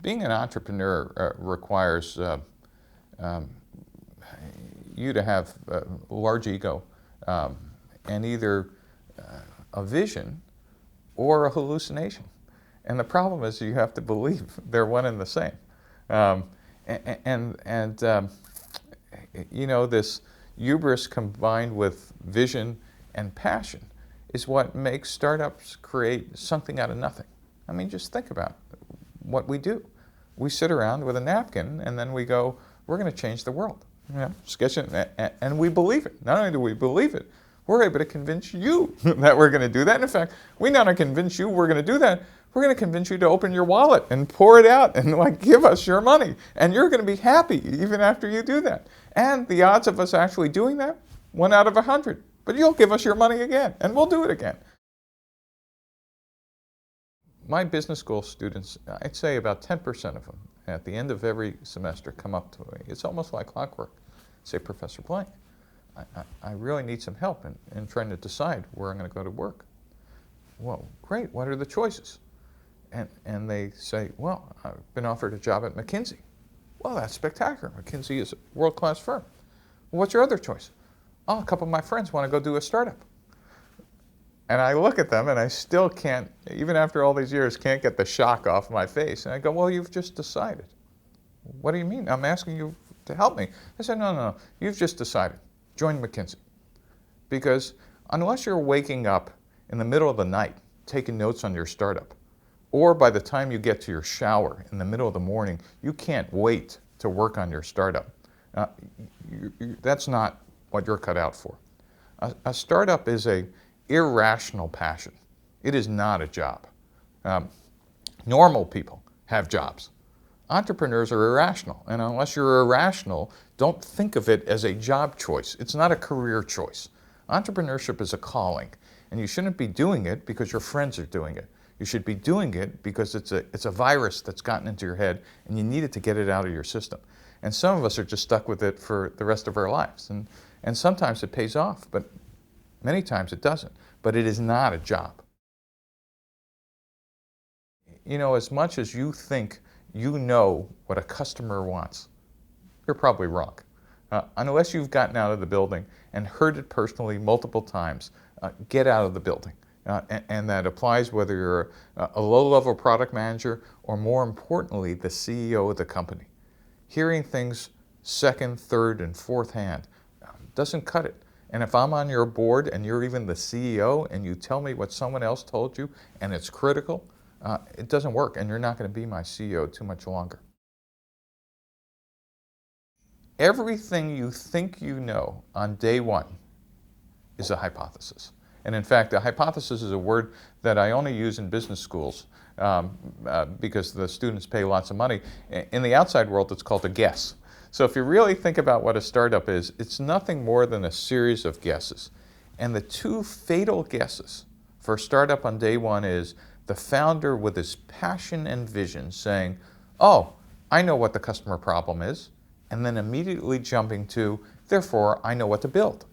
being an entrepreneur requires you to have a large ego and either a vision or a hallucination. And the problem is you have to believe they're one and the same. You know, this hubris combined with vision and passion is what makes startups create something out of nothing. I mean, just think about what we do. We sit around with a napkin and then we go, we're going to change the world. You know, sketch it, and we believe it. Not only do we believe it, we're able to convince you that we're going to do that. And in fact, we not only convince you we're going to do that, we're going to convince you to open your wallet and pour it out and like give us your money. And you're going to be happy even after you do that. And the odds of us actually doing that, 1 out of 100. But you'll give us your money again, and we'll do it again. My business school students, I'd say about 10% of them, at the end of every semester, come up to me. It's almost like clockwork. Say, Professor Blank, I really need some help in trying to decide where I'm going to go to work. Well, great. What are the choices? And they say, well, I've been offered a job at McKinsey. Well, that's spectacular. McKinsey is a world-class firm. Well, what's your other choice? Oh, a couple of my friends want to go do a startup. And I look at them and I still can't, even after all these years, can't get the shock off my face. And I go, well, you've just decided. What do you mean? I'm asking you to help me. I said, no, you've just decided. Join McKinsey. Because unless you're waking up in the middle of the night taking notes on your startup, or by the time you get to your shower in the middle of the morning, you can't wait to work on your startup. That's not what you're cut out for. A startup is an irrational passion. It is not a job. Normal people have jobs. Entrepreneurs are irrational, and unless you're irrational, don't think of it as a job choice. It's not a career choice. Entrepreneurship is a calling, and you shouldn't be doing it because your friends are doing it. You should be doing it because it's a virus that's gotten into your head, and you needed to get it out of your system. And some of us are just stuck with it for the rest of our lives. And sometimes it pays off, but many times it doesn't. But it is not a job. You know, as much as you think you know what a customer wants, you're probably wrong. Unless you've gotten out of the building and heard it personally multiple times, get out of the building. And that applies whether you're a low-level product manager or, more importantly, the CEO of the company. Hearing things second, third, and fourth hand doesn't cut it. And if I'm on your board and you're even the CEO and you tell me what someone else told you and it's critical, it doesn't work, and you're not going to be my CEO too much longer. Everything you think you know on day one is a hypothesis. And in fact, a hypothesis is a word that I only use in business schools because the students pay lots of money. In the outside world, it's called a guess. So if you really think about what a startup is, it's nothing more than a series of guesses. And the two fatal guesses for a startup on day one is the founder with his passion and vision saying, oh, I know what the customer problem is, and then immediately jumping to, therefore, I know what to build.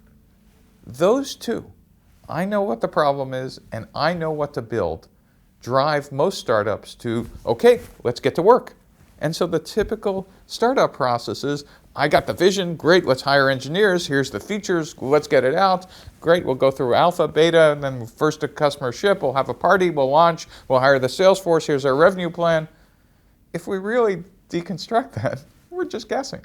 Those two, I know what the problem is and I know what to build, drive most startups to, okay, let's get to work. And so the typical startup process is, I got the vision, great, let's hire engineers, here's the features, let's get it out, great, we'll go through alpha, beta, and then first to customer ship, we'll have a party, we'll launch, we'll hire the sales force, here's our revenue plan. If we really deconstruct that, we're just guessing.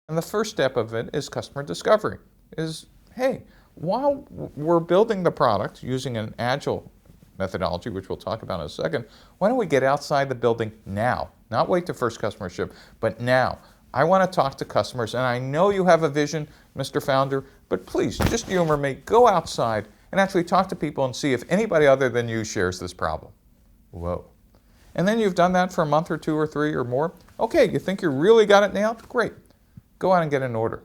And the first step of it is customer discovery, is, hey, while we're building the product using an agile methodology, which we'll talk about in a second, why don't we get outside the building now? Not wait to first customer ship, but now. I want to talk to customers, and I know you have a vision, Mr. Founder, but please, just humor me, go outside and actually talk to people and see if anybody other than you shares this problem. Whoa. And then you've done that for a month or two or three or more. Okay, you think you really got it nailed? Great. Go out and get an order.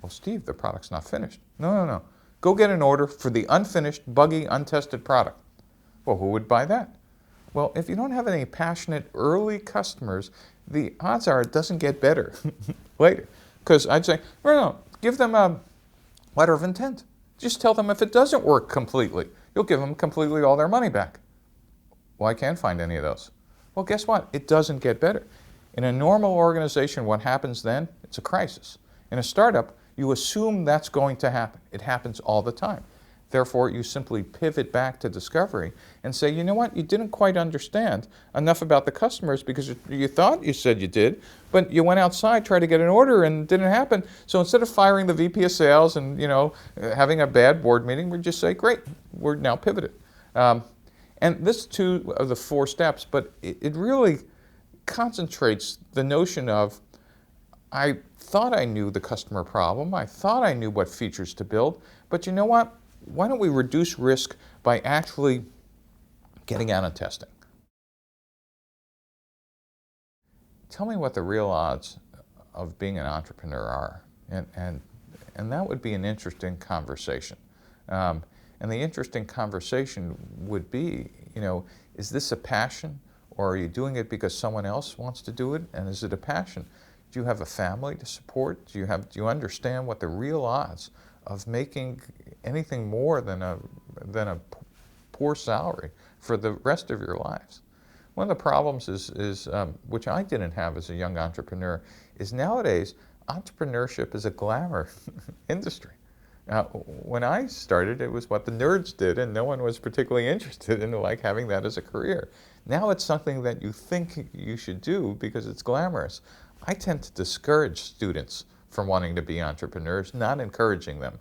Well, Steve, the product's not finished. No. Go get an order for the unfinished, buggy, untested product. Well, who would buy that? Well, if you don't have any passionate early customers, the odds are it doesn't get better later. Because I'd say, no, give them a letter of intent. Just tell them if it doesn't work completely, you'll give them completely all their money back. Well, I can't find any of those. Well, guess what? It doesn't get better. In a normal organization, what happens then? It's a crisis. In a startup, you assume that's going to happen. It happens all the time. Therefore, you simply pivot back to discovery and say, you know what, you didn't quite understand enough about the customers because you thought you said you did, but you went outside, tried to get an order, and it didn't happen. So instead of firing the VP of sales and having a bad board meeting, we just say, great, we're now pivoted. And this is 2 of the 4 steps, but it really concentrates the notion of, I thought I knew the customer problem, I thought I knew what features to build, but you know what? Why don't we reduce risk by actually getting out and testing? Tell me what the real odds of being an entrepreneur are, and that would be an interesting conversation. And the interesting conversation would be, is this a passion, or are you doing it because someone else wants to do it? And is it a passion? Do you have a family to support? Do you understand what the real odds of making anything more than a poor salary for the rest of your lives? One of the problems is which I didn't have as a young entrepreneur, is nowadays entrepreneurship is a glamour industry. When I started, it was what the nerds did, and no one was particularly interested in having that as a career. Now it's something that you think you should do because it's glamorous. I tend to discourage students from wanting to be entrepreneurs, not encouraging them.